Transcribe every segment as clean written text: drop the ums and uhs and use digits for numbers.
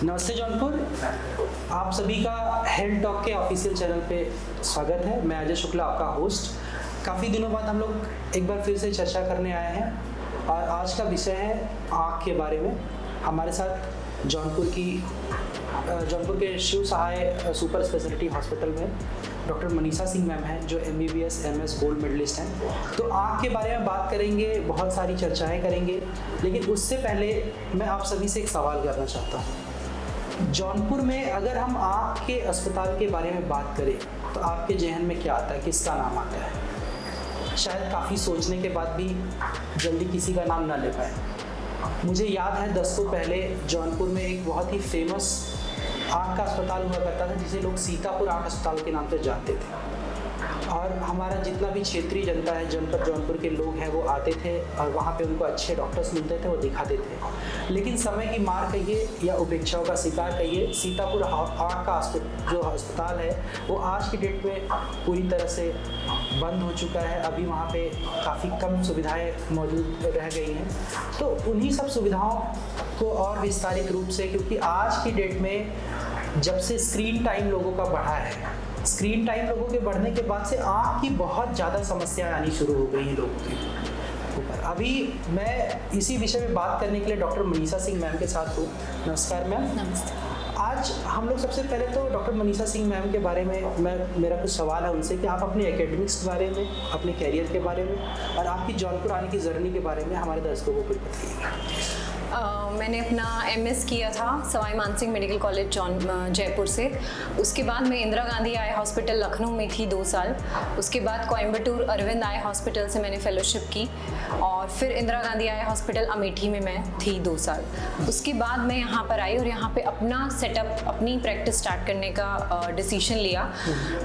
नमस्ते जौनपुर, आप सभी का हेल्थ टॉक के ऑफिशियल चैनल पे स्वागत है। मैं अजय शुक्ला, आपका होस्ट। काफ़ी दिनों बाद हम लोग एक बार फिर से चर्चा करने आए हैं और आज का विषय है आँख के बारे में। हमारे साथ जौनपुर के शिव सहाय सुपर स्पेशलिटी हॉस्पिटल में डॉक्टर मनीषा सिंह मैम हैं, जो MBBS MS गोल्ड मेडलिस्ट हैं। तो आँख के बारे में बात करेंगे, बहुत सारी चर्चाएं करेंगे, लेकिन उससे पहले मैं आप सभी से एक सवाल करना चाहता हूँ। जौनपुर में अगर हम आँख के अस्पताल के बारे में बात करें तो आपके जहन में क्या आता है, किसका नाम आता है? शायद काफ़ी सोचने के बाद भी जल्दी किसी का नाम ना ले पाए। मुझे याद है 10 साल पहले जौनपुर में एक बहुत ही फेमस आँख का अस्पताल हुआ करता था, जिसे लोग सीतापुर आँख अस्पताल के नाम से जानते थे। और हमारा जितना भी क्षेत्रीय जनता है, जनपद जौनपुर के लोग हैं, वो आते थे और वहाँ पे उनको अच्छे डॉक्टर्स मिलते थे, वो दिखाते थे। लेकिन समय की मार कहिए या उपेक्षाओं का शिकार कहिए, सीतापुर आँख का जो अस्पताल है वो आज की डेट में पूरी तरह से बंद हो चुका है। अभी वहाँ पे काफ़ी कम सुविधाएं मौजूद रह गई हैं। तो उन्हीं सब सुविधाओं को और विस्तारित रूप से, क्योंकि आज की डेट में जब से स्क्रीन टाइम लोगों का बढ़ा है, स्क्रीन टाइम लोगों के बढ़ने के बाद से आँख की बहुत ज़्यादा समस्याएं आनी शुरू हो गई हैं लोगों के ऊपर। अभी मैं इसी विषय में बात करने के लिए डॉक्टर मनीषा सिंह मैम के साथ हूँ। नमस्कार मैम। नमस्ते। आज हम लोग सबसे पहले तो डॉक्टर मनीषा सिंह मैम के बारे में मेरा कुछ सवाल है उनसे कि आप अपने एकेडमिक्स के बारे में, अपने कैरियर के बारे में और आपकी जौनपुर आने की जर्नी के बारे में हमारे दर्शकों को कुछ बताइएगा। मैंने अपना MS किया था सवाई मानसिंह मेडिकल कॉलेज जयपुर से। उसके बाद मैं इंदिरा गांधी आई हॉस्पिटल लखनऊ में थी 2 साल। उसके बाद कोयम्बटूर अरविंद आई हॉस्पिटल से मैंने फेलोशिप की और फिर इंदिरा गांधी आई हॉस्पिटल अमेठी में मैं थी 2 साल। उसके बाद मैं यहाँ पर आई और यहाँ पे अपना सेटअप, अपनी प्रैक्टिस स्टार्ट करने का डिसीजन लिया,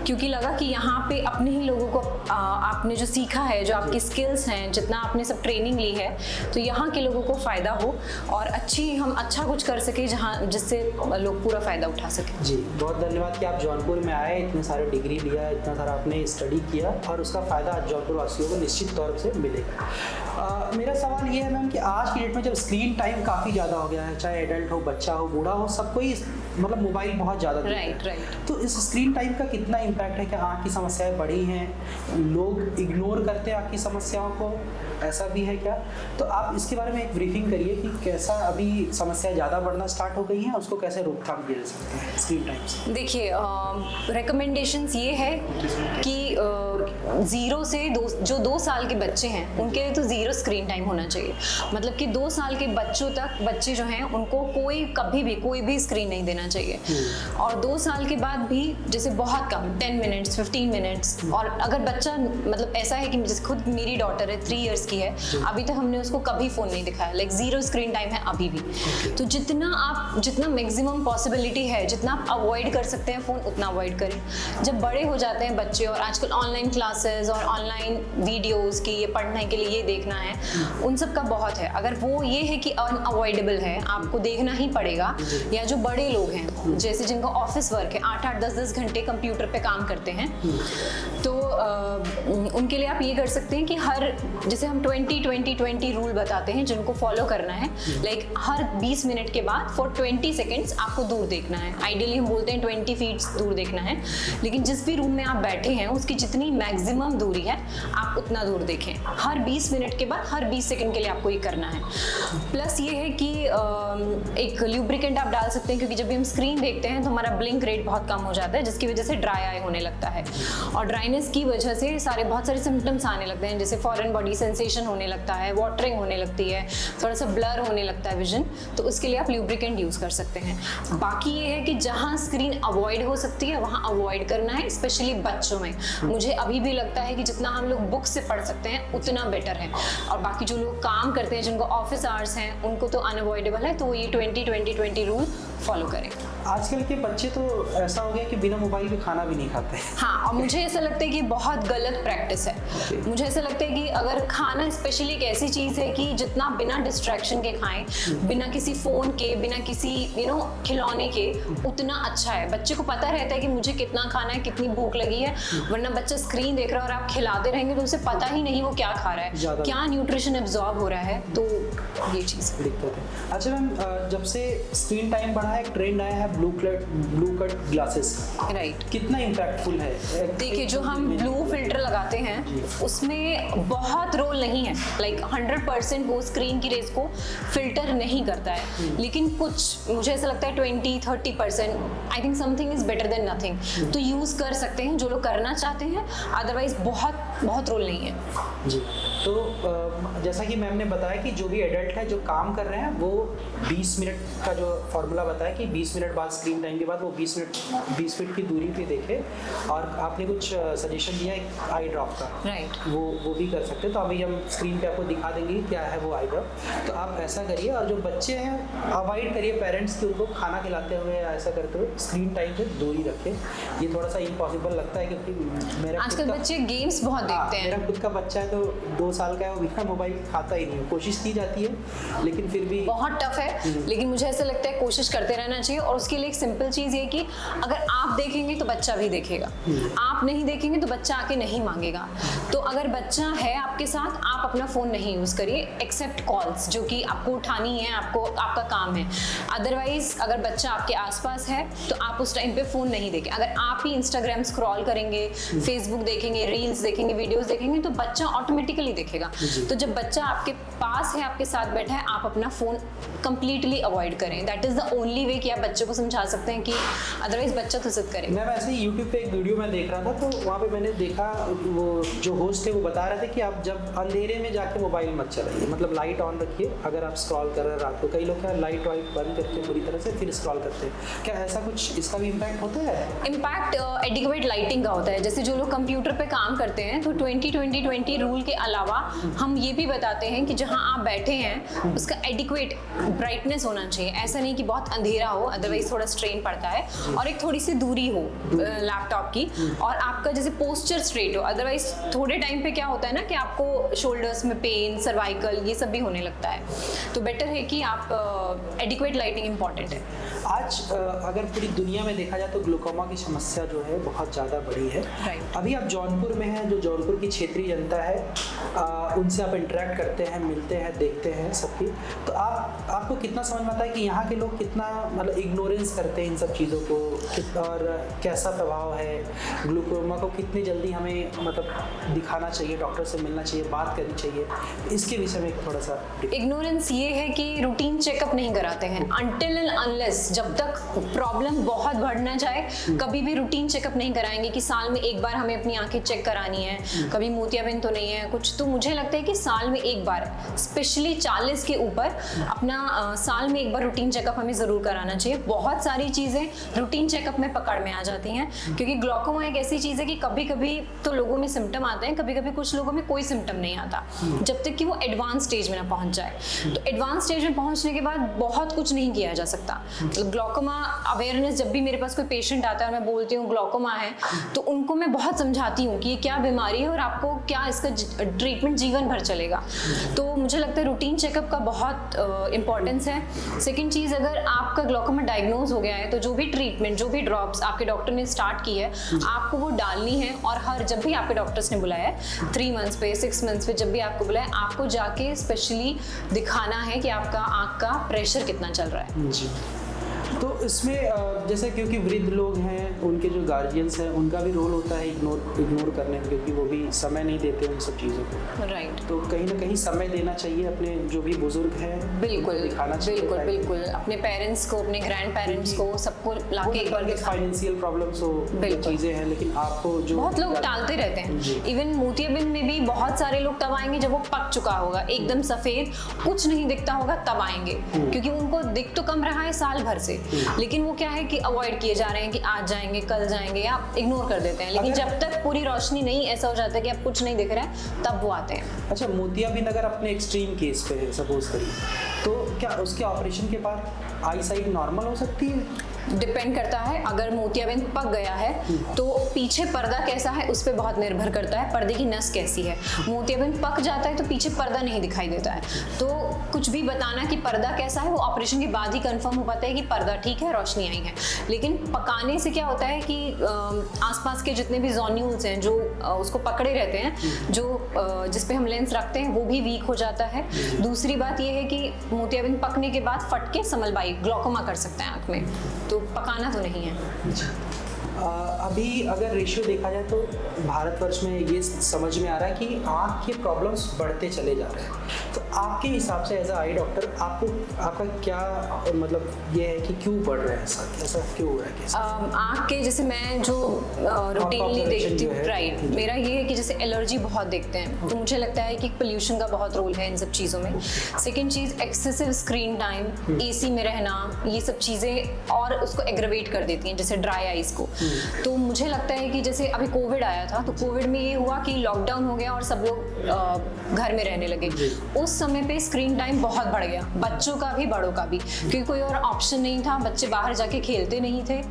क्योंकि लगा कि यहाँ पे अपने ही लोगों को आपने जो सीखा है, जो आपकी स्किल्स हैं, जितना आपने सब ट्रेनिंग ली है, तो यहाँ के लोगों को फ़ायदा हो और हम अच्छा कुछ कर सके जहाँ जिससे लोग पूरा फ़ायदा उठा सके। जी, बहुत धन्यवाद कि आप जौनपुर में आए, इतने सारे डिग्री लिया, इतना सारा आपने स्टडी किया और उसका फ़ायदा आज जौनपुर वासियों को निश्चित तौर से मिलेगा। मेरा सवाल ये है मैम कि आज की डेट में जब स्क्रीन टाइम काफ़ी ज़्यादा हो गया है, चाहे एडल्ट हो, बच्चा हो, बूढ़ा हो, सबको ही मतलब मोबाइल बहुत ज़्यादा। राइट। तो इस स्क्रीन टाइम का कितना इम्पैक्ट है? क्या आँख की समस्याएं बढ़ी हैं? लोग इग्नोर करते हैं आँख की समस्याओं को, ऐसा भी है क्या? तो आप इसके बारे में एक ब्रीफिंग करिए कि कैसा अभी समस्या ज़्यादा बढ़ना स्टार्ट हो गई हैं, उसको कैसे रोकथाम किया जा सकता है स्क्रीन टाइम से? देखिए, रिकमेंडेशंस ये है कि 0 से 2 साल के बच्चे हैं उनके लिए तो 0 स्क्रीन टाइम होना चाहिए। मतलब कि 2 साल के बच्चों तक, बच्चे जो हैं उनको कभी भी कोई भी स्क्रीन नहीं देना चाहिए। और 2 साल के बाद भी जैसे बहुत कम 10 मिनट्स 15 मिनट्स। और अगर बच्चा मतलब ऐसा है कि जैसे खुद मेरी डॉटर है 3 इयर्स की है, अभी तक हमने उसको कभी फ़ोन नहीं दिखाया, लाइक 0 स्क्रीन टाइम है अभी भी। तो जितना मैक्सिमम पॉसिबिलिटी है, जितना आप अवॉइड कर सकते हैं फ़ोन, उतना अवॉइड करें। जब बड़े हो जाते हैं बच्चे और आजकल ऑनलाइन क्लासेस और ऑनलाइन वीडियोस की ये पढ़ने के लिए ये देखना है, उन सब का बहुत है। अगर वो ये है कि अनअवॉइडेबल है, आपको देखना ही पड़ेगा, या जो बड़े लोग हैं जैसे जिनको ऑफिस वर्क है, 8-8 10-10 घंटे कंप्यूटर पे काम करते हैं, तो उनके लिए आप ये कर सकते हैं कि जैसे हम 20-20-20 रूल बताते हैं जिनको फॉलो करना है, लाइक हर 20 मिनट के बाद फॉर 20 सेकेंड्स आपको दूर देखना है। आइडियली हम बोलते हैं 20 फीट दूर देखना है, लेकिन जिस भी रूम में आप बैठे हैं उसकी जितनी मैक्सिमम दूरी है आप उतना दूर देखें। हर 20 मिनट के बाद हर 20 सेकेंड के लिए आपको ये करना है। प्लस ये है कि एक ल्यूब्रिकेंट आप डाल सकते हैं, क्योंकि जब भी हम स्क्रीन देखते हैं तो हमारा ब्लिंक रेट बहुत कम हो जाता है, जिसकी वजह से ड्राई आई होने लगता है। और ड्राइनेस की वजह से बहुत सारे सिम्टम्स आने लगते हैं, जैसे फॉरेन बॉडी सेंसेशन होने लगता है, वाटरिंग होने लगती है, थोड़ा सा ब्लर होने लगता है विजन। तो उसके लिए आप ल्यूब्रिकेंट यूज़ कर सकते हैं। बाकी ये है कि जहाँ स्क्रीन अवॉइड हो सकती है वहाँ अवॉइड करना है, स्पेशली बच्चों में। मुझे अभी भी लगता है कि जितना हम लोग बुक से पढ़ सकते हैं उतना बेटर है। और बाकी जो लोग काम करते हैं, जिनको ऑफिस आवर्स हैं, उनको तो अनअवॉइडेबल है, तो ये 20-20-20 रूल फॉलो करें। आजकल के बच्चे तो ऐसा हो गया कि बिना मोबाइल के खाना भी नहीं खाते। हाँ, और मुझे ऐसा लगता है कि बहुत गलत प्रैक्टिस है। मुझे ऐसा लगता है कि अगर खाना स्पेशली एक ऐसी चीज़ है कि जितना बिना डिस्ट्रैक्शन के खाएं, बिना किसी फ़ोन के, बिना किसी खिलौने के, उतना अच्छा है। बच्चे को पता रहता है कि मुझे कितना खाना है, कितनी भूख लगी है, वरना बच्चा स्क्रीन देख रहा है और आप खिलाते रहेंगे तो उसे पता ही नहीं वो क्या खा रहा है, क्या न्यूट्रिशन एब्जॉर्ब हो रहा है, तो ये चीज़ दिक्कत है। अच्छा मैम, जब से स्क्रीन टाइम बढ़ा है एक ट्रेंड आया है ब्लू कट ग्लासेस, राइट। कितना इम्पैक्टफुल है? देखिए, जो हम ब्लू फिल्टर लगाते हैं उसमें बहुत रोल नहीं है, लाइक 100% वो स्क्रीन की रेज को फिल्टर नहीं करता है, लेकिन कुछ मुझे ऐसा लगता है 20-30% I think something is better than nothing, तो यूज़ कर सकते हैं जो लोग करना चाहते हैं, अदरवाइज बहुत रोल नहीं है जी। तो जैसा कि मैम ने बताया कि जो भी एडल्ट है जो काम कर रहे हैं वो 20 मिनट का जो फॉर्मूला बताया कि 20 मिनट बाद स्क्रीन टाइम के बाद वो 20 फीट की दूरी पे देखे, और आपने कुछ सजेशन दिया है आई ड्रॉप का, राइट। वो भी कर सकते हैं। तो अभी हम स्क्रीन पे आपको दिखा देंगे क्या है वो आई ड्रॉप, तो आप ऐसा करिए। और जो बच्चे हैं अवॉइड करिए पेरेंट्स की उनको खाना खिलाते हुए या ऐसा करते हुए स्क्रीन टाइम से दूरी रखें। ये थोड़ा सा इम्पॉसिबल लगता है क्योंकि मेरा आजकल बच्चे गेम्स बहुत देखते हैं। मेरा खुद का बच्चा है तो 2 साल का है, वो बिना मोबाइल खाता ही नहीं। कोशिश की जाती है लेकिन फिर भी बहुत टफ है, लेकिन मुझे ऐसा लगता है कोशिश करते रहना चाहिए। और उसके लिए एक सिंपल चीज़ ये कि अगर आप देखेंगे तो बच्चा भी देखेगा, आप नहीं देखेंगे तो बच्चा आके नहीं मांगेगा। तो अगर बच्चा है आपके साथ, आप अपना फ़ोन नहीं यूज़ करिए एक्सेप्ट कॉल्स जो कि आपको उठानी है, आपका काम है। अदरवाइज अगर बच्चा आपके आसपास है तो आप उस टाइम पे फ़ोन नहीं देखें। अगर आप ही इंस्टाग्राम स्क्रॉल करेंगे, फेसबुक देखेंगे, रील्स देखेंगे, वीडियोस देखेंगे तो बच्चा ऑटोमेटिकली देखेगा। तो जब बच्चा आपके पास है, आपके साथ बैठा है, आप अपना फ़ोन कंप्लीटली अवॉइड करें। That is the only way कि आप बच्चे को समझा सकते हैं कि अदरवाइज बच्चा तो जिद करेगा। मैं वैसे ही यूट्यूब पे एक वीडियो में देख रहा था तो वहाँ पे मैंने देखा वो जो होस्ट थे वो बता रहे थे कि आप जब अंधेरे में जाके मोबाइल मत चलाइए, मतलब लाइट ऑन रखिए। अगर आप स्क्रॉल कर रहे हैं रात को, कई लोग क्या लाइट वाइट बंद करके पूरी तरह से फिर स्क्रॉल करते हैं, क्या ऐसा कुछ इसका भी इम्पैक्ट होता है? इम्पैक्ट एडिक्वेट लाइटिंग का होता है। जैसे जो लोग कंप्यूटर पे काम करते हैं तो 20-20-20 रूल के अलावा हम ये भी बताते हैं कि जहाँ आप बैठे हैं उसका एडिक्वेट ब्राइटनेस होना चाहिए। ऐसा नहीं कि बहुत अंधेरा हो, अदरवाइज थोड़ा स्ट्रेन पड़ता है, और एक थोड़ी सी दूरी हो लैपटॉप की, और आपका जैसे पोस्चर स्ट्रेट हो। अदरवाइज थोड़े टाइम पे क्या होता है ना कि आपको शोल्डर्स में पेन, सर्वाइकल, ये सब भी होने लगता है। तो बेटर है कि आप एडिक्वेट लाइटिंग इंपॉर्टेंट है। आज अगर पूरी दुनिया में देखा जाए तो ग्लूकोमा की समस्या जो है बहुत ज़्यादा बड़ी है। अभी आप जौनपुर में हैं, जो जौनपुर की क्षेत्रीय जनता है उनसे आप इंटरेक्ट करते हैं, मिलते हैं, देखते हैं सबकी, तो आपको कितना समझ में आता है कि यहाँ के लोग कितना मतलब इग्नोरेंस करते हैं इन सब चीज़ों को, और कैसा प्रभाव है ग्लूकोमा को, कितनी जल्दी हमें मतलब दिखाना चाहिए, डॉक्टर से मिलना चाहिए, बात करनी चाहिए, इसके विषय में थोड़ा सा। इग्नोरेंस ये है कि रूटीन चेकअप नहीं कराते हैं अनटिल एंड अनलेस, जब तक प्रॉब्लम बहुत बढ़ ना जाए कभी भी रूटीन चेकअप नहीं कराएंगे कि साल में एक बार हमें अपनी आंखें चेक करानी है, कभी मोतियाबिंद तो नहीं है कुछ। तो मुझे लगता है कि साल में एक बार, स्पेशली 40 के ऊपर, अपना साल में एक बार रूटीन चेकअप हमें ज़रूर कराना चाहिए। बहुत सारी चीज़ें रूटीन चेकअप में पकड़ में आ जाती हैं, क्योंकि ग्लूकोमा एक ऐसी चीज़ है कि कभी कभी तो लोगों में सिम्टम आते हैं, कभी कभी कुछ लोगों में कोई सिम्टम नहीं आता, जब तक कि वो एडवांस स्टेज में ना पहुंच जाए। तो एडवांस स्टेज में पहुंचने के बाद बहुत कुछ नहीं किया जा सकता। ग्लूकोमा अवेयरनेस, जब भी मेरे पास कोई पेशेंट आता है और मैं बोलती हूँ ग्लूकोमा है, तो उनको मैं बहुत समझाती हूँ कि ये क्या बीमारी है और आपको क्या इसका ट्रीटमेंट जीवन भर चलेगा। तो मुझे लगता है रूटीन चेकअप का बहुत इंपॉर्टेंस है। सेकेंड चीज़, अगर आपका ग्लूकोमा डायग्नोज हो गया है तो जो भी ट्रीटमेंट, जो भी ड्रॉप्स आपके डॉक्टर ने स्टार्ट की है, आपको वो डालनी है। और हर जब भी आपके डॉक्टर्स ने बुलाया है 3 मंथ्स पे, 6 मंथ्स पे, जब भी आपको बुलाया, आपको जाके स्पेशली दिखाना है कि आपका आँख का प्रेशर कितना चल रहा है। जी। तो इसमें जैसे क्योंकि वृद्ध लोग हैं, उनके जो गार्जियंस हैं, उनका भी रोल होता है इग्नोर करने में, क्योंकि वो भी समय नहीं देते उन सब चीज़ों को। राइट। तो कहीं ना कहीं समय देना चाहिए अपने जो भी बुजुर्ग हैं, बिल्कुल दिखाना चाहिए। बिल्कुल अपने पेरेंट्स को, अपने ग्रैंड पेरेंट्स को, सबको लाके एक बार फाइनेंशियल प्रॉब्लम्स हो, चीज़ें हैं, लेकिन आपको जो बहुत लोग टालते रहते हैं। इवन मोतियाबिंद में भी बहुत सारे लोग तब आएंगे जब वो पक चुका होगा, एकदम सफ़ेद, कुछ नहीं दिखता होगा, तब आएंगे, क्योंकि उनको दिख तो कम रहा है साल भर से, लेकिन वो क्या है कि अवॉइड किए जा रहे हैं कि आज जाएंगे, कल जाएंगे, या इग्नोर कर देते हैं। लेकिन जब तक पूरी रोशनी नहीं, ऐसा हो जाता है कि अब कुछ नहीं दिख रहा है, तब वो आते हैं। अच्छा, मोतियाबिंद अगर अपने एक्सट्रीम केस पे है सपोज करिए, तो क्या उसके ऑपरेशन के बाद आई साइट नॉर्मल हो सकती है? डिपेंड करता है। अगर मोतियाबिंद पक गया है तो पीछे पर्दा कैसा है उस पर बहुत निर्भर करता है, पर्दे की नस कैसी है। मोतियाबिंद पक जाता है तो पीछे पर्दा नहीं दिखाई देता है, तो कुछ भी बताना कि पर्दा कैसा है वो ऑपरेशन के बाद ही कंफर्म हो पाता है कि पर्दा ठीक है, रोशनी आई है। लेकिन पकाने से क्या होता है कि आसपास के जितने भी जोन्यूल्स हैं जो उसको पकड़े रहते हैं, जो जिस पे हम लेंस रखते हैं, वो भी वीक हो जाता है। दूसरी बात ये है कि मोतियाबिंद पकने के बाद फट के समलबाई ग्लॉकोमा कर सकते हैं आँख में, तो पकाना तो नहीं है। अभी अगर रेशियो देखा जाए तो भारतवर्ष में ये समझ में आ रहा है कि आँख के प्रॉब्लम्स बढ़ते चले जा रहे हैं। तो आपके हिसाब से एज अ आई डॉक्टर आपका क्या मतलब ये है कि क्यों बढ़ रहा है, ऐसा क्यों हो रहा है? कैसे आँख के जैसे मैं जो रूटीनली देखती हूँ, राइट, मेरा ये है कि जैसे एलर्जी बहुत देखते हैं, तो मुझे लगता है कि पोल्यूशन का बहुत रोल है इन सब चीज़ों में। सेकेंड चीज़ एक्सेसिव स्क्रीन टाइम, एसी में रहना, ये सब चीज़ें और उसको एग्रवेट कर देती हैं, जैसे ड्राई आइज को। तो मुझे लगता है कि जैसे अभी कोविड आया था, तो कोविड में ये हुआ कि लॉकडाउन हो गया और सब लोग घर में रहने लगे। उस समय पे स्क्रीन टाइम बहुत बढ़ गया, बच्चों का भी बड़ों का भी, क्योंकि कोई और ऑप्शन नहीं था, बच्चे बाहर जाके खेलते नहीं थे।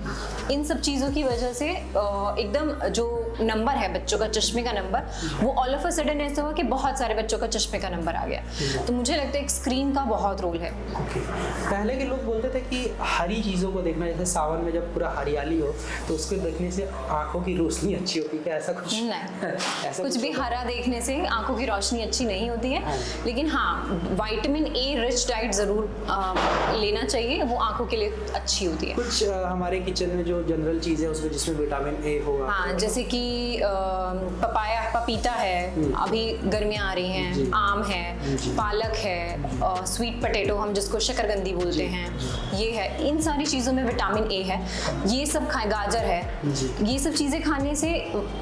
इन सब चीज़ों की वजह से एकदम जो नंबर है बच्चों का, चश्मे का नंबर, वो ऑल ऑफ अ सडन ऐसा हुआ कि बहुत सारे बच्चों का चश्मे का नंबर आ गया। तो मुझे लगता है स्क्रीन का बहुत रोल है। पहले के लोग बोलते थे कि हरी चीज़ों को देखना, जैसे सावन में जब पूरा हरियाली हो तो उसको देखने से आंखों की रोशनी अच्छी होती है, क्या ऐसा कुछ? नहीं, ऐसा कुछ भी हरा देखने से आंखों की रोशनी अच्छी नहीं होती है। लेकिन हाँ, विटामिन ए रिच डाइट ज़रूर लेना चाहिए, वो आंखों के लिए अच्छी होती है। कुछ हमारे किचन में जो जनरल चीज़ें उसमें जिसमें विटामिन ए होगा, हाँ, जैसे कि पपाया, पपीता है, अभी गर्मियाँ आ रही हैं, आम है, पालक है, स्वीट पोटैटो हम जिसको शकरकंदी बोलते हैं, ये है। इन सारी चीज़ों में विटामिन ए है, ये सब खाएं। गाजर है, ये सब चीज़ें खाने से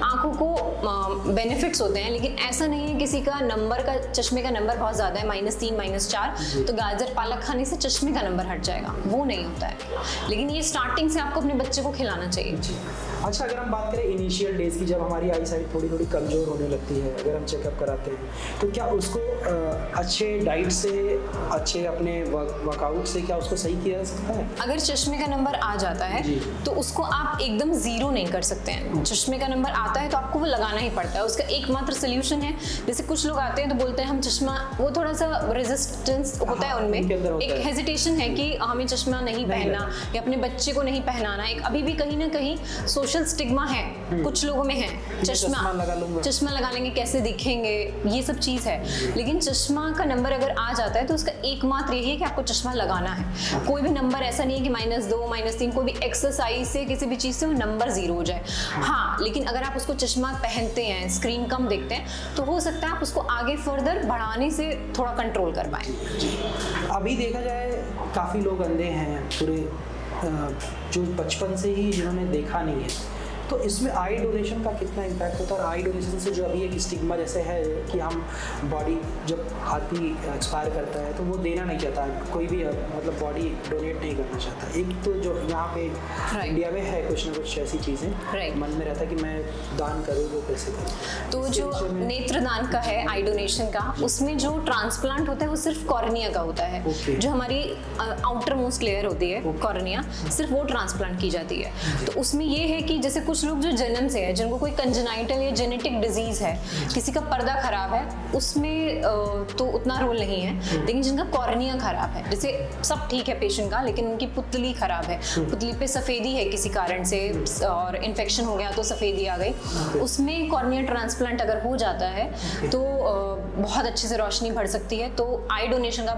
आंखों को बेनिफिट्स होते हैं। लेकिन ऐसा नहीं है किसी का नंबर का, चश्मे का नंबर बहुत ज़्यादा है, -3 -4, तो गाजर पालक खाने से चश्मे का नंबर हट जाएगा, वो नहीं होता है। लेकिन ये स्टार्टिंग से आपको अपने बच्चे को खिलाना चाहिए। अच्छा, अगर हम बात करें इनिशियल डेज की, जब हमारी आई साइट थोड़ी थोड़ी कमज़ोर होने लगती है, अगर हम चेकअप कराते हैं, तो क्या उसको अच्छे डाइट से, अच्छे अपने वर्कआउट से क्या उसको सही किया जा सकता है? अगर चश्मे का नंबर आ जाता है तो उसको आप एकदम ज़ीरो नहीं कर सकते हैं। चश्मे का नंबर आता है तो आपको वो लगाना ही पड़ता है। उसका एकमात्र सोल्यूशन है, जैसे कुछ लोग आते हैं तो बोलते हैं हम चश्मा, वो थोड़ा सा रेजिस्टेंस होता है उनमें, एक हेजिटेशन है कि हमें चश्मा नहीं पहनना या अपने बच्चे को नहीं पहनाना। एक अभी भी कहीं ना कहीं सोशल स्टिग्मा है, कुछ लोगों में है, चश्मा लगा लेंगे कैसे दिखेंगे, ये सब चीज़ है। लेकिन चश्मा का नंबर अगर आ जाता है तो उसका एकमात्र यही है कि आपको चश्मा लगाना है। कोई भी नंबर ऐसा नहीं है कि -2 -3, कोई भी एक्सरसाइज से, किसी भी चीज़ से वो नंबर 0 हो जाए। हाँ, लेकिन अगर आप उसको चश्मा पहनते हैं, स्क्रीन कम देखते हैं, तो हो सकता है आप उसको आगे फर्दर बढ़ाने से थोड़ा कंट्रोल कर पाएँ। अभी देखा जाए काफ़ी लोग अंधे हैं पूरे, जो बचपन से ही जिन्होंने देखा नहीं है, तो इसमें आई डोनेशन का कितना इम्पैक्ट होता है? और आई डोनेशन से जो अभी एक स्टिग्मा जैसे है कि हम बॉडी, जब आदमी एक्सपायर करता है तो वो देना नहीं चाहता, कोई भी मतलब बॉडी डोनेट नहीं करना चाहता। एक तो जो यहाँ पे इंडिया में है कुछ ना कुछ ऐसी चीज़ें मन में रहता है कि मैं दान करूँ, वो कैसे करूँ। तो जो नेत्रदान का है, आई डोनेशन का, उसमें जो ट्रांसप्लांट होता है वो सिर्फ कॉर्निया का होता है। जो हमारी आउटर मोस्ट लेयर होती है कॉर्निया, सिर्फ वो ट्रांसप्लांट की जाती है। तो उसमें ये है कि जैसे कुछ लोग जो जन्म से है, जिनको कोई कंजेनाइटल या जेनेटिक डिजीज है, किसी का पर्दा खराब है, उसमें तो उतना रोल नहीं है। लेकिन जिनका कॉर्निया खराब है, जैसे सब ठीक है पेशेंट का, लेकिन उनकी पुतली खराब है, पुतली पे सफ़ेदी है किसी कारण से और इन्फेक्शन हो गया तो सफ़ेदी आ गई, उसमें कॉर्निया ट्रांसप्लांट अगर हो जाता है तो बहुत अच्छे से रोशनी भर सकती है। तो आई डोनेशन का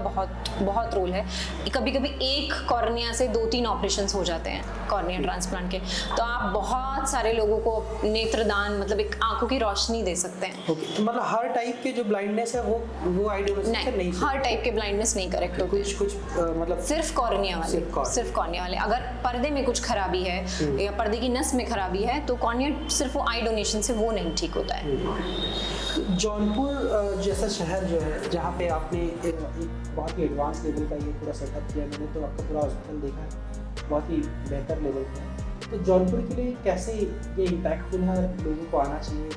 बहुत रोल है। कभी कभी एक कॉर्निया से 2-3 ऑपरेशन हो जाते हैं कॉर्निया ट्रांसप्लांट के। तो आप बहुत सारे लोगों को नेत्रदान, मतलब एक आंखों की रोशनी दे सकते हैं। तो मतलब हर टाइप के जो ब्लाइंडनेस है वो आई डोनेशन से नहीं, हर टाइप के ब्लाइंडनेस नहीं करेक्ट होते, कुछ मतलब सिर्फ कॉर्निया वाले। अगर पर्दे में कुछ खराबी है या पर्दे की नस में खराबी है तो कॉर्निया सिर्फ वो आई डोनेशन से वो नहीं ठीक होता है। जौनपुर जैसा शहर जो है, जहाँ पे आपने एक बहुत ही एडवांस लेवल का ये पूरा सेटअप किया, मैंने तो आपका पूरा हॉस्पिटल देखा है, बहुत ही बेहतर लेवल का। तो जौनपुर के लिए कैसे ये इम्पैक्टफुल है, लोगों को आना चाहिए?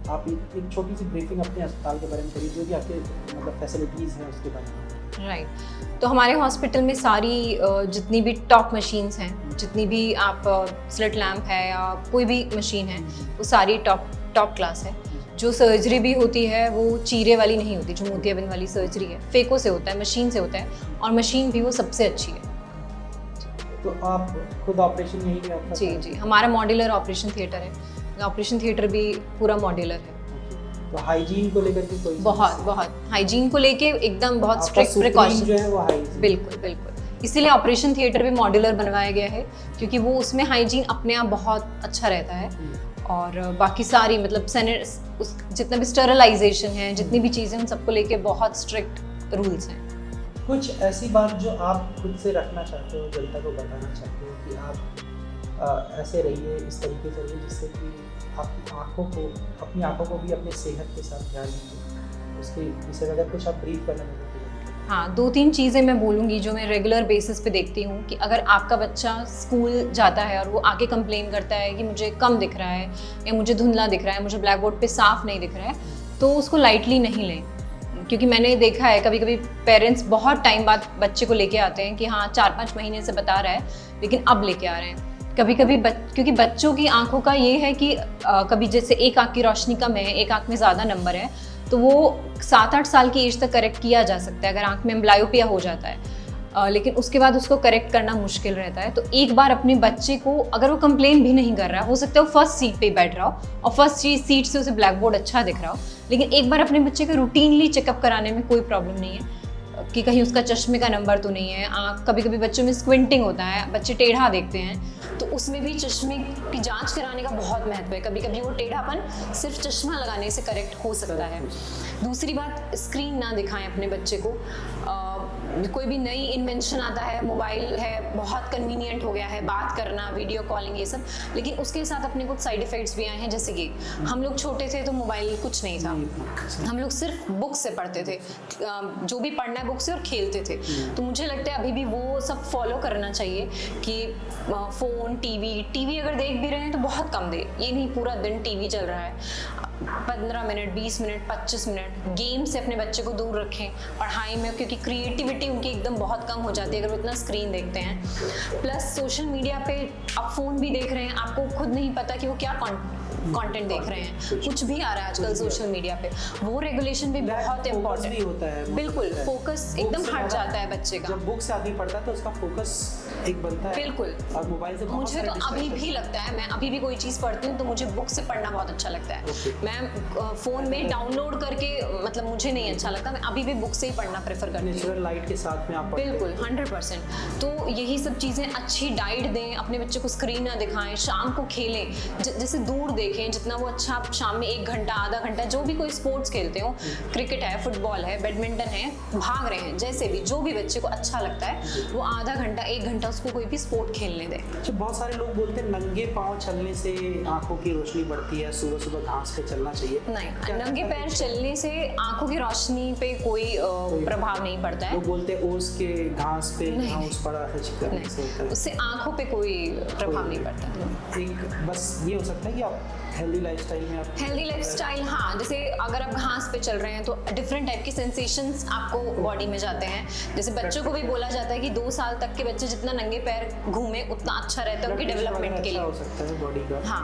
आप एक छोटी सी ब्रीफिंग अपने अस्पताल के बारे में करिए, जो भी आपके मतलब फैसिलिटीज़ हैं उसके बारे में। राइट, तो हमारे हॉस्पिटल में सारी जितनी भी टॉप मशीन्स हैं जितनी भी आप स्लिट लैम्प है या कोई भी मशीन है वो सारी टॉप क्लास है। जो सर्जरी भी होती है वो चीरे वाली नहीं होती, जो मोतियाबिंद वाली सर्जरी है फेको से होता है, मशीन से होता है, और मशीन भी वो सबसे अच्छी है। तो आप खुद ऑपरेशन यही भी आपका? जी, हमारा मॉड्यूलर ऑपरेशन थिएटर है, ऑपरेशन थिएटर भी पूरा मॉड्यूलर है। तो हाइजीन को लेकर के कोई बहुत हाइजीन को लेके एकदम बहुत स्ट्रिक्ट प्रिकॉशन जो है वो हाइजीन। बिल्कुल इसीलिए ऑपरेशन थिएटर भी मॉड्यूलर बनवाया गया है, क्योंकि वो उसमें हाइजीन अपने आप बहुत अच्छा रहता है। और बाकी सारी मतलब जितना भी स्टरलाइजेशन है, जितनी भी चीज़ें, उन सबको लेके बहुत स्ट्रिक्ट रूल्स हैं। कुछ ऐसी बात जो आप खुद से रखना चाहते हो, जनता को बताना चाहते हो कि आप ऐसे रहिए, इस तरीके से रहिए जिससे कि आपकी अपनी आँखों को भी अपने सेहत के साथ ध्यान दीजिए, उसके विषय में अगर कुछ आप ब्रीफ करना चाहते हैं? हाँ, 2-3 चीज़ें मैं बोलूँगी जो मैं रेगुलर बेसिस पे देखती हूँ कि अगर आपका बच्चा स्कूल जाता है और वो आके कंप्लेन करता है कि मुझे कम दिख रहा है या मुझे धुंधला दिख रहा है, मुझे ब्लैक बोर्ड पे साफ नहीं दिख रहा है, तो उसको लाइटली नहीं लें। क्योंकि मैंने देखा है कभी कभी पेरेंट्स बहुत टाइम बाद बच्चे को लेके आते हैं कि हाँ 4-5 महीने से बता रहा है लेकिन अब लेके आ रहे हैं। कभी क्योंकि बच्चों की आंखों का ये है कि कभी जैसे एक आंख की रोशनी कम है, एक आंख में ज़्यादा नंबर है, तो वो 7-8 साल की एज तक करेक्ट किया जा सकता है अगर आंख में एम्ब्लायोपिया हो जाता है। लेकिन उसके बाद उसको करेक्ट करना मुश्किल रहता है। तो एक बार अपने बच्चे को, अगर वो कंप्लेन भी नहीं कर रहा है, हो सकता है वो फर्स्ट सीट पे बैठ रहा हो और फर्स्ट सीट से उसे ब्लैक बोर्ड अच्छा दिख रहा हो, लेकिन एक बार अपने बच्चे का रूटीनली चेकअप कराने में कोई प्रॉब्लम नहीं है कि कहीं उसका चश्मे का नंबर तो नहीं है। आँख कभी कभी बच्चों में स्क्विंटिंग होता है, बच्चे टेढ़ा देखते हैं, तो उसमें भी चश्मे की जांच कराने का बहुत महत्व है। कभी कभी वो टेढ़ापन सिर्फ चश्मा लगाने से करेक्ट हो सकता है। दूसरी बात, स्क्रीन ना दिखाएं अपने बच्चे को। कोई भी नई इन्वेंशन आता है, मोबाइल है, बहुत कन्वीनियंट हो गया है बात करना, वीडियो कॉलिंग, ये सब, लेकिन उसके साथ अपने कुछ साइड इफ़ेक्ट्स भी आए हैं। जैसे कि हम लोग छोटे थे तो मोबाइल कुछ नहीं था, हम लोग सिर्फ बुक से पढ़ते थे, जो भी पढ़ना है बुक से, और खेलते थे। तो मुझे लगता है अभी भी वो सब फॉलो करना चाहिए कि फ़ोन, टीवी अगर देख भी रहे हैं तो बहुत कम दे, ये नहीं पूरा दिन टीवी चल रहा है। 15 मिनट, 20 मिनट, 25 मिनट गेम से अपने बच्चे को दूर रखें। पढ़ाई में, क्योंकि क्रिएटिविटी उनकी एकदम बहुत कम हो जाती है अगर वो इतना स्क्रीन देखते हैं। प्लस सोशल मीडिया पे आप फ़ोन भी देख रहे हैं, आपको खुद नहीं पता कि वो क्या कंटेंट देख रहे हैं, कुछ भी आ रहा है आजकल सोशल मीडिया पे, वो रेगुलेशन भी बहुत इंपॉर्टेंट होता है। बिल्कुल, फोकस एकदम हट जाता है बच्चे का। जब बुक से आदमी पढ़ता है तो उसका फोकस एक बनता है। बिल्कुल। और मोबाइल से मुझे तो अभी भी लगता है, मैं अभी भी कोई चीज़ पढ़ती हूँ तो मुझे बुक से पढ़ना बहुत अच्छा लगता है। मैं फ़ोन में डाउनलोड करके, मतलब मुझे नहीं अच्छा लगता, मैं अभी भी बुक से ही पढ़ना प्रेफर करती हूँ। नेचुरल लाइट के साथ में आप बिल्कुल 100%। तो यही सब चीज़ें, अच्छी डाइट दें, अपने बच्चे को स्क्रीन ना दिखाएं, शाम को खेलें, जैसे दूर देखें जितना वो अच्छा, शाम में 1 घंटा, आधा घंटा, जो भी कोई स्पोर्ट्स खेलते हो, क्रिकेट है, फुटबॉल है, बैडमिंटन है, भाग रहे हैं, जैसे भी जो भी बच्चे को अच्छा लगता है वो आधा घंटा, 1 घंटा उसको कोई भी स्पोर्ट खेलने दे। अच्छा, बहुत सारे लोग बोलते हैं नंगे पाँव चलने से आंखों की रोशनी बढ़ती है, सुबह सुबह घास पे चलना चाहिए। नहीं, नंगे पैर चलने से आंखों की रोशनी पे कोई प्रभाव नहीं पड़ता है। लोग बोलते हैं ओस के घास पे घास पड़ा है, उससे आंखों पे कोई प्रभाव नहीं पड़ता। एक बस ये हो सकता है कि आप हेल्दी लाइफस्टाइल में, आप हेल्दी लाइफस्टाइल, हाँ, जैसे अगर आप घास पे चल रहे हैं तो डिफरेंट टाइप के सेंसेशंस आपको बॉडी में जाते हैं। जैसे बच्चों को भी बोला जाता है कि 2 साल तक के बच्चे जितना नंगे पैर घूमे उतना अच्छा रहता है उनकी डेवलपमेंट के लिए। हो सकता है बॉडी का, हाँ,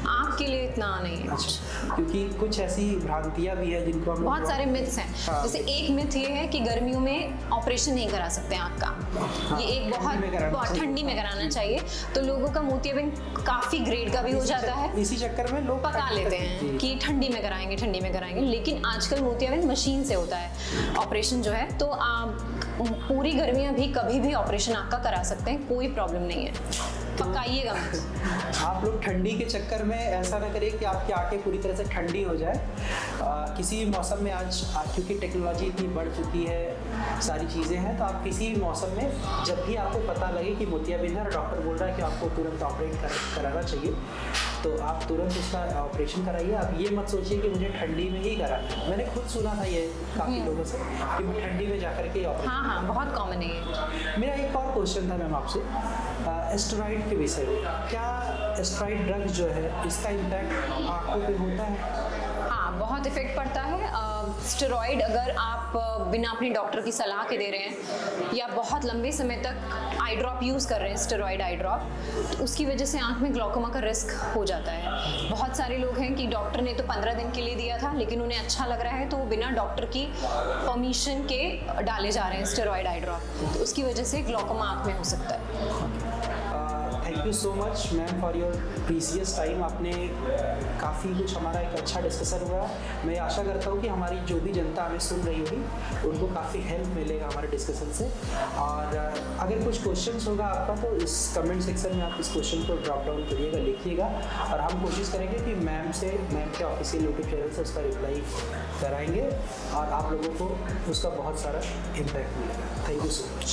आँख के लिए इतना नहीं है। अच्छा, क्योंकि कुछ ऐसी भ्रांतियां भी है जिनको हम बहुत सारे मिथ्स हैं। जैसे एक मिथ ये है कि गर्मियों में ऑपरेशन नहीं करा सकते आँख का, ये एक बहुत ठंडी में कराना चाहिए। तो लोगों का मोतियाबिंद काफ़ी ग्रेड का भी हो जाता है, इसी चक्कर में लोग पका लेते हैं कि ठंडी में कराएंगे, लेकिन आजकल मोतियाबिंद मशीन से होता है ऑपरेशन जो है। तो आप पूरी गर्मियाँ भी कभी भी ऑपरेशन आँख का करा सकते हैं, कोई प्रॉब्लम नहीं है, पकाइएगा मत। आप लोग ठंडी के चक्कर में ऐसा ना करें कि आपकी आंखें पूरी तरह से ठंडी हो जाए। किसी भी मौसम में आज क्योंकि टेक्नोलॉजी इतनी बढ़ चुकी है, सारी चीज़ें हैं, तो आप किसी भी मौसम में जब भी आपको पता लगे कि मोतियाबिंद है और डॉक्टर बोल रहा है कि आपको तुरंत ऑपरेट कराना चाहिए, तो आप तुरंत उसका ऑपरेशन कराइए। आप ये मत सोचिए कि मुझे ठंडी में ही कराना है। मैंने खुद सुना था ये काफ़ी लोगों से कि मैं ठंडी में जाकर के ऑपरेशन। हाँ, बहुत कॉमन है ये। मेरा एक और क्वेश्चन था मैम आपसे, एस्टेरॉइड के विषय में। क्या एस्टेरॉइड ड्रग जो है इसका इम्पैक्ट आँखों पे होता है? हाँ, बहुत इफेक्ट पड़ता है। स्टेरॉइड अगर आप बिना अपने डॉक्टर की सलाह के दे रहे हैं या बहुत लंबे समय तक आई ड्रॉप यूज़ कर रहे हैं, स्टेरॉइड आई ड्रॉप, तो उसकी वजह से आंख में ग्लौकोमा का रिस्क हो जाता है। बहुत सारे लोग हैं कि डॉक्टर ने तो 15 दिन के लिए दिया था, लेकिन उन्हें अच्छा लग रहा है तो वो बिना डॉक्टर की परमिशन के डाले जा रहे हैं स्टेरॉइड आई ड्रॉप, तो उसकी वजह से ग्लौकोमा आंख में हो सकता है। Thank you so much ma'am for your precious time. आपने काफ़ी कुछ, हमारा एक अच्छा डिस्कशन हुआ। मैं आशा करता हूँ कि हमारी जो भी जनता हमें सुन रही होगी उनको काफ़ी हेल्प मिलेगा हमारे डिस्कशन से। और अगर कुछ क्वेश्चंस होगा आपका तो इस कमेंट सेक्शन में आप इस क्वेश्चन को ड्रॉप डाउन करिएगा, लिखिएगा, और हम कोशिश करेंगे कि मैम के ऑफिशियल यूट्यूब चैनल से उसका रिप्लाई कराएंगे और आप लोगों को उसका बहुत सारा इम्पैक्ट मिलेगा। Thank you so much.